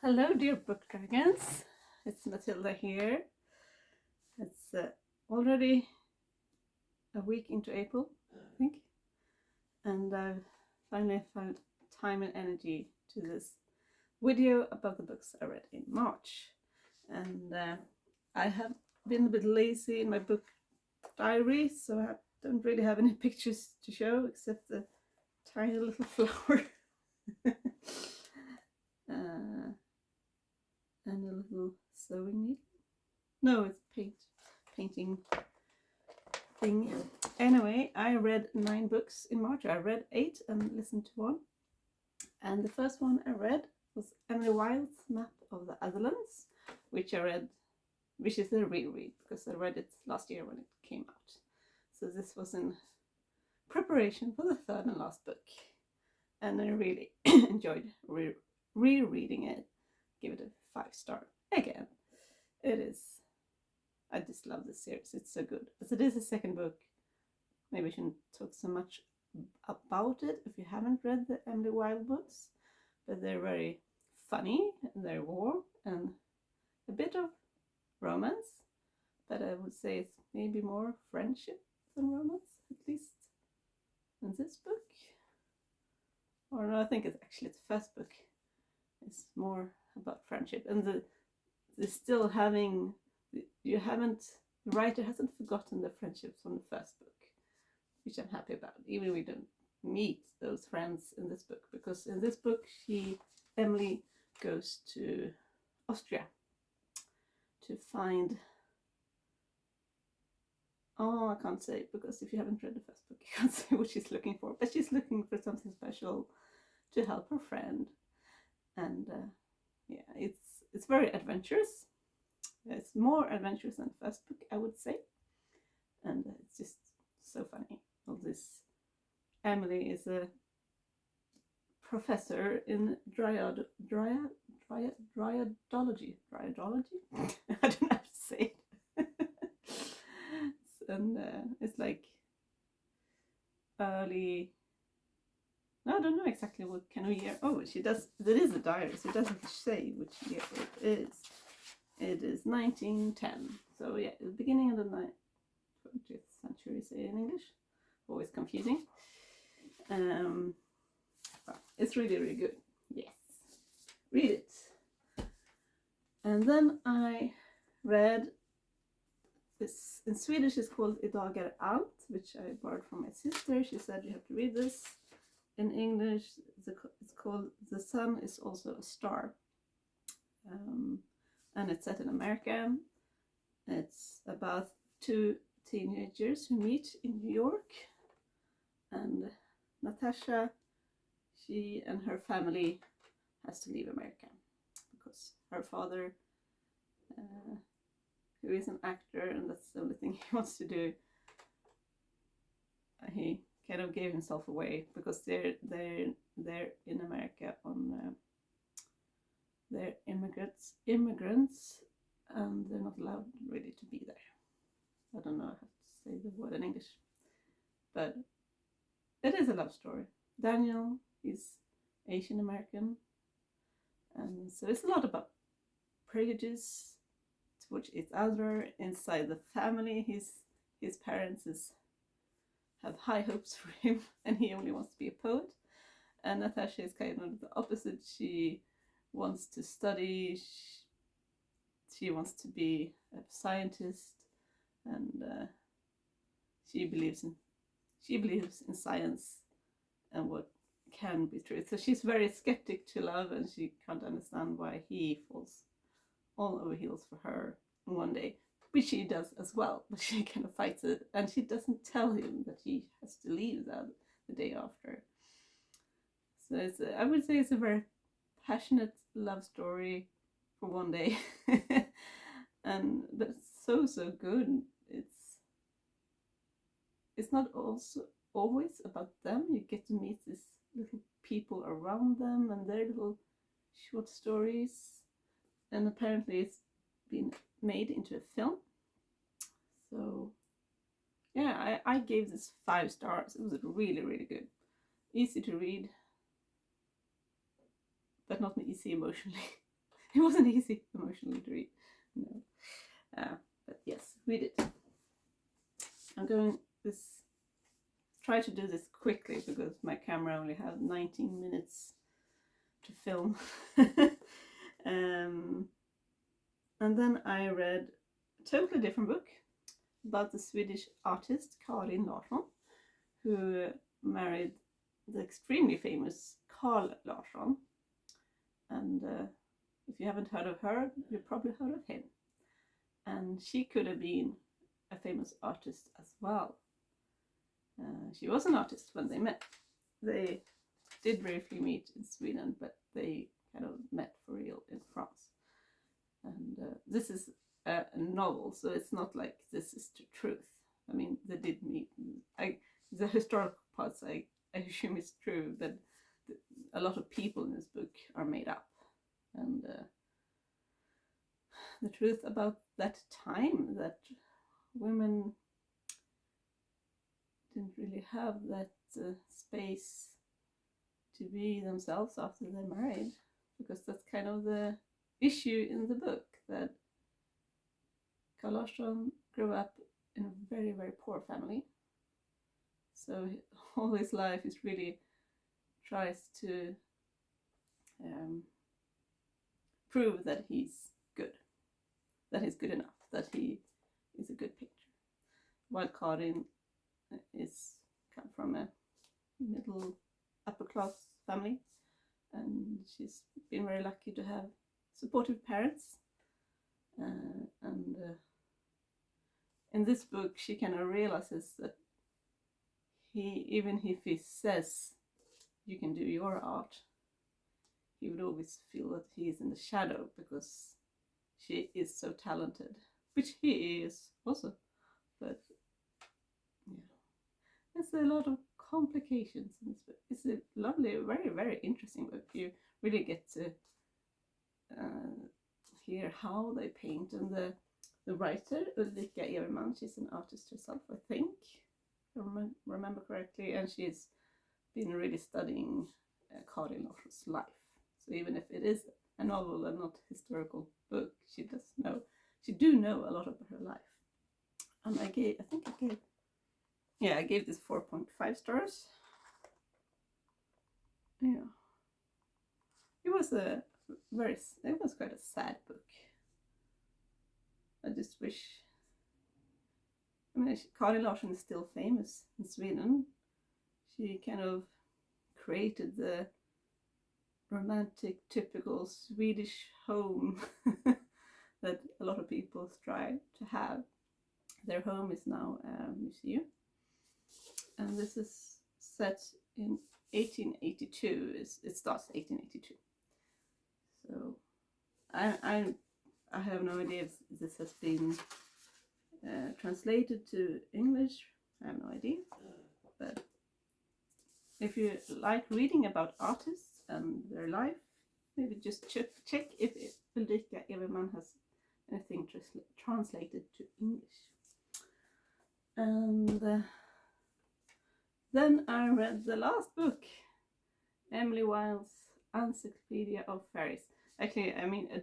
Hello, dear book dragons. It's Matilda here. It's already a week into April, I think, and I've finally found time and energy to this video about the books I read in March. And I have been a bit lazy in my book diary, so I don't really have any pictures to show except the tiny little flower. And a little sewing needle. No, it's painting thing. Anyway, I read 9 books in March. I read 8 and listened to 1. And the first one I read was Emily Wilde's Map of the Otherlands, which is a reread because I read it last year when it came out. So this was in preparation for the third and last book. And I really enjoyed rereading it. Give it a 5-star again. I just love this series. It's so good. As it is a second book, maybe I shouldn't talk so much about it if you haven't read the Emily Wilde books, but they're very funny, and they're warm, and a bit of romance, but I would say it's maybe more friendship than romance, at least in this book. Or no, I think it's actually the first book. It's more about friendship, and the still having the writer hasn't forgotten the friendships from the first book, which I'm happy about. Even if we don't meet those friends in this book, because in this book Emily goes to Austria to find. Oh, I can't say it because if you haven't read the first book, you can't say what she's looking for. But she's looking for something special to help her friend, and yeah, it's very adventurous. It's more adventurous than the first book, I would say, and it's just so funny. All this. Emily is a professor in dryadology. Dryadology. I don't know how to say it. And it's like early. No, I don't know exactly what kind of year. Oh, she does. There is a diary, so it doesn't say which year it is. It is 1910. So yeah, the beginning of the 20th century, say in English. Always confusing. It's really, really good. Yes, read it. And then I read this in Swedish. It's called Idag är allt, which I borrowed from my sister. She said you have to read this. In English, it's called The Sun is Also a Star, and it's set in America. It's about 2 teenagers who meet in New York, and Natasha, she and her family has to leave America because her father, who is an actor and that's the only thing he wants to do, he kind of gave himself away because they're in America on they're immigrants, and they're not allowed really to be there. I don't know how to say the word in English, but it is a love story. Daniel is Asian American, and so it's a lot about prejudice towards each other inside the family. His parents have high hopes for him, and he only wants to be a poet. And Natasha is kind of the opposite. She wants to study. She wants to be a scientist, and she believes in science and what can be true. So she's very skeptic to love, and she can't understand why he falls all over heels for her one day, which she does as well. But she kind of fights it, and she doesn't tell him that he has to leave the day after. So I would say it's a very passionate love story for one day, but it's so good. It's not also always about them. You get to meet these little people around them and their little short stories, and apparently it's been made into a film. So yeah, I gave this 5 stars. It was really, really good, easy to read, but not easy emotionally. It wasn't easy emotionally to read. No. But yes, read it. I'm going this. Try to do this quickly because my camera only had 19 minutes to film. And then I read a totally different book about the Swedish artist Karin Larsson, who married the extremely famous Carl Larsson. And if you haven't heard of her, you've probably heard of him. And she could have been a famous artist as well. She was an artist when they met. They did briefly meet in Sweden, but they kind of met for real in France. And this is a novel, so it's not like this is the truth. I mean, they did meet. The historical parts, I assume it's true, but a lot of people in this book are made up. And the truth about that time, that women didn't really have that space to be themselves after they're married, because that's kind of the issue in the book, that Carl Larsson grew up in a very, very poor family. So all his life is really tries to prove that he's good, that he's good enough, that he is a good picture. While Karin is come from a middle upper class family, and she's been very lucky to have supportive parents. And in this book, she kind of realizes that even if he says you can do your art, he would always feel that he is in the shadow because she is so talented, which he is also. But yeah, there's a lot of complications in this book. It's a lovely, very, very interesting book. You really get to hear how they paint, and the writer Ulrika Everman, she's an artist herself, I think, if I remember correctly, and she's been really studying Karin Larsson's life. So even if it is a novel and not a historical book, she do know a lot about her life. And I gave this 4.5 stars. Yeah, it was quite a sad book. I just wish. I mean, Karin Larsson is still famous in Sweden. She kind of created the romantic, typical Swedish home that a lot of people strive to have. Their home is now a museum, and this is set in 1882. It starts 1882. So I have no idea if this has been translated to English. I have no idea. But if you like reading about artists and their life, maybe just check if Ulrika Everman has anything translated to English. And then I read the last book, Emily Wilde's Encyclopedia of Fairies. Actually, I mean, I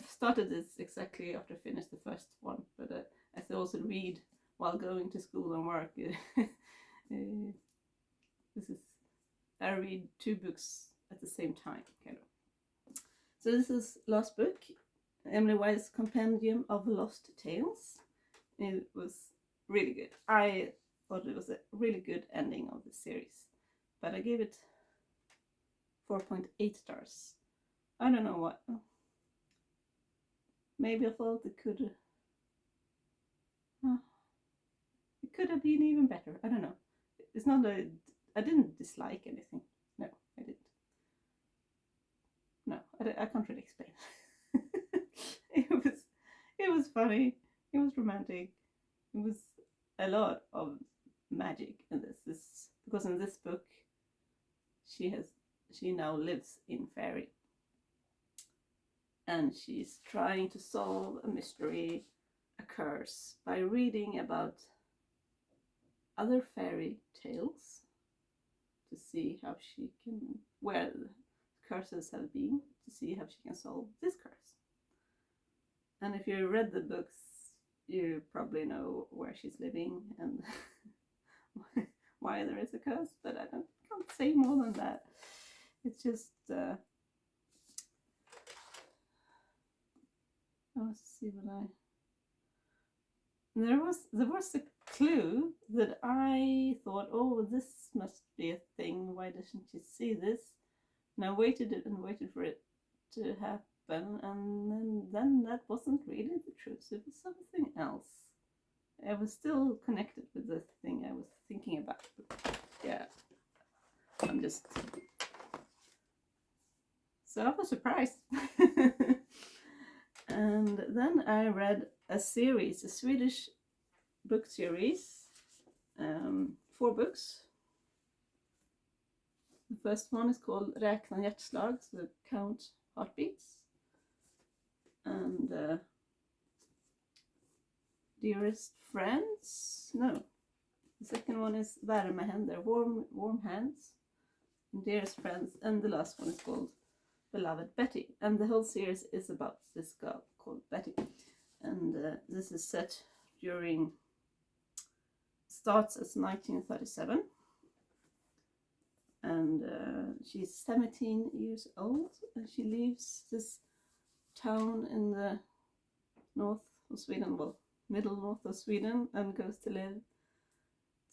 started this exactly after I finished the first one, but as I also read while going to school and work, I read 2 books at the same time, kind of. So this is last book, Emily Wilde's Compendium of Lost Tales. It was really good. I thought it was a really good ending of the series, but I gave it 4.8 stars. I don't know what. Maybe I thought it could have been even better. I don't know. It's not I didn't dislike anything. No, I didn't. No, I can't really explain. It was funny. It was romantic. It was a lot of magic in this. Because in this book, she now lives in Fairy, and she's trying to solve a mystery, a curse, by reading about other fairy tales to see how she can, where the curses have been, to see how she can solve this curse. And if you read the books, you probably know where she's living and why there is a curse, but I can't say more than that. It's just let's see what I. There was a clue that I thought, oh, this must be a thing. Why doesn't she see this? And I waited and waited for it to happen, and then that wasn't really the truth. It was something else. I was still connected with the thing I was thinking about. Yeah, I'm just. So I was surprised. And then I read a series, a Swedish book series, 4 books. The first one is called Räkna hjärtslag, so count heartbeats. And Dearest Friends, no. The second one is Varma händer, warm hands. And Dearest Friends, and the last one is called Beloved Betty. And the whole series is about this girl called Betty. And this is set during, starts as 1937. And she's 17 years old, and she leaves this town in the north of Sweden, well, middle north of Sweden, and goes to live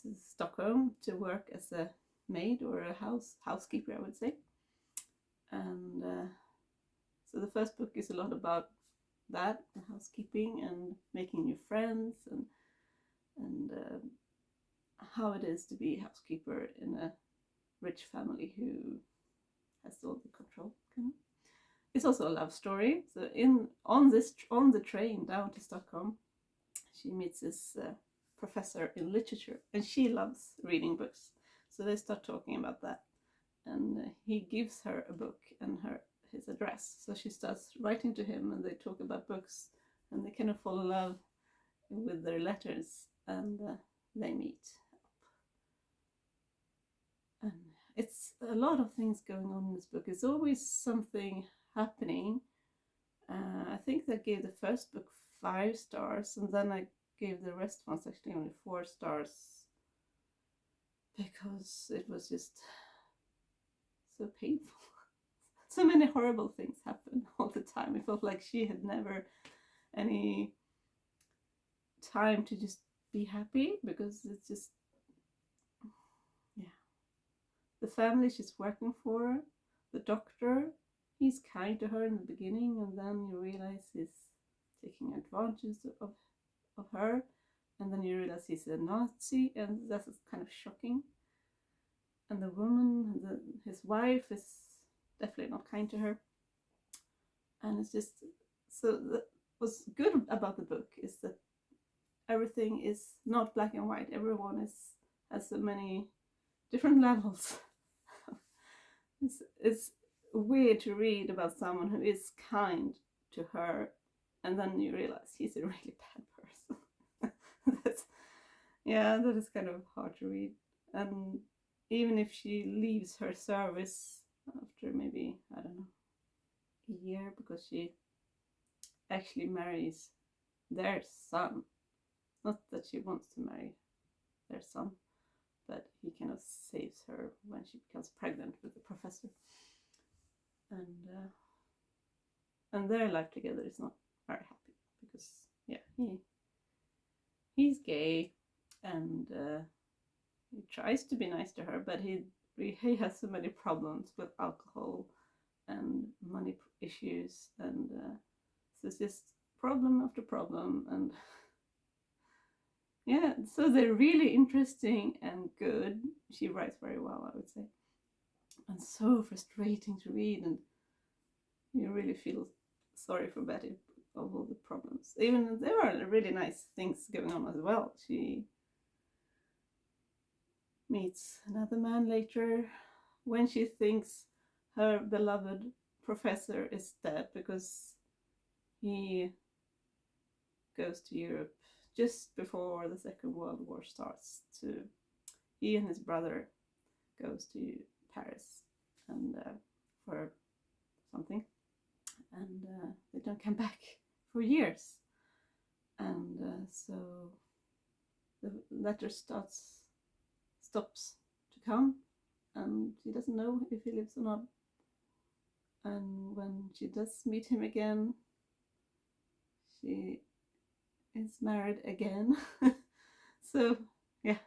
to Stockholm to work as a maid or a housekeeper, I would say. And so the first book is a lot about that, housekeeping and making new friends, and how it is to be a housekeeper in a rich family who has all the control. It's also a love story. So on the train down to Stockholm, she meets this professor in literature, and she loves reading books. So they start talking about that, and he gives her a book and his address. So she starts writing to him, and they talk about books, and they kind of fall in love with their letters, and they meet. And it's a lot of things going on in this book. It's always something happening. I think they gave the first book 5 stars, and then I gave the rest ones actually only 4 stars, because it was just so painful. So many horrible things happen all the time. It felt like she had never any time to just be happy, because it's just, yeah. The family she's working for, the doctor, he's kind to her in the beginning, and then you realize he's taking advantage of her, and then you realize he's a Nazi, and that's kind of shocking. And the woman, his wife, is definitely not kind to her. And it's just, so what's good about the book is that everything is not black and white. Everyone has so many different levels. It's weird to read about someone who is kind to her, and then you realize he's a really bad person. That is kind of hard to read. And even if she leaves her service after maybe, I don't know, a year, because she actually marries their son. Not that she wants to marry their son, but he kind of saves her when she becomes pregnant with the professor. And their life together is not very happy, because he's gay, and he tries to be nice to her, but he has so many problems with alcohol and money issues, and so it's just problem after problem. And yeah, so they're really interesting and good. She writes very well, I would say, and so frustrating to read, and you really feel sorry for Betty of all the problems. Even there are really nice things going on as well. She meets another man later when she thinks her beloved professor is dead, because he goes to Europe just before the Second World War starts. He and his brother goes to Paris, and for something, and they don't come back for years. And so the letter stops to come, and she doesn't know if he lives or not. And when she does meet him again, she is married again. So yeah,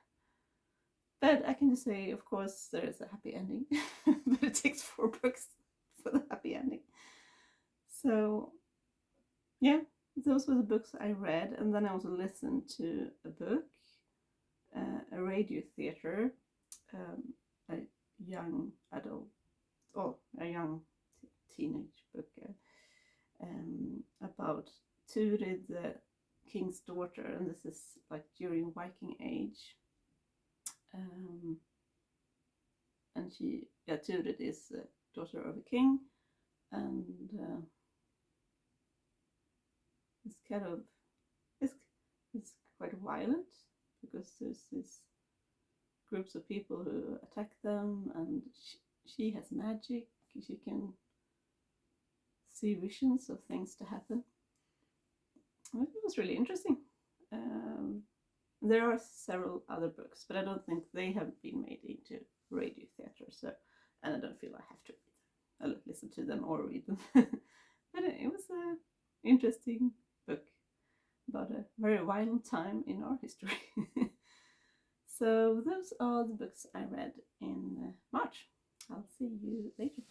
but I can just say, of course, there is a happy ending, but it takes 4 books for the happy ending. So yeah, those were the books I read, and then I also listened to a book, a radio theater, a young adult, or a young teenage book about Turid, the king's daughter, and this is like during Viking Age. And Turid is the daughter of a king, and it's quite violent, because there's these groups of people who attack them, and she has magic. She can see visions of things to happen. It was really interesting. There are several other books, but I don't think they have been made into radio theatre, so, and I don't feel I have to read them. I'll listen to them or read them. But it was an interesting book about a very violent time in our history. So those are the books I read in March. I'll see you later.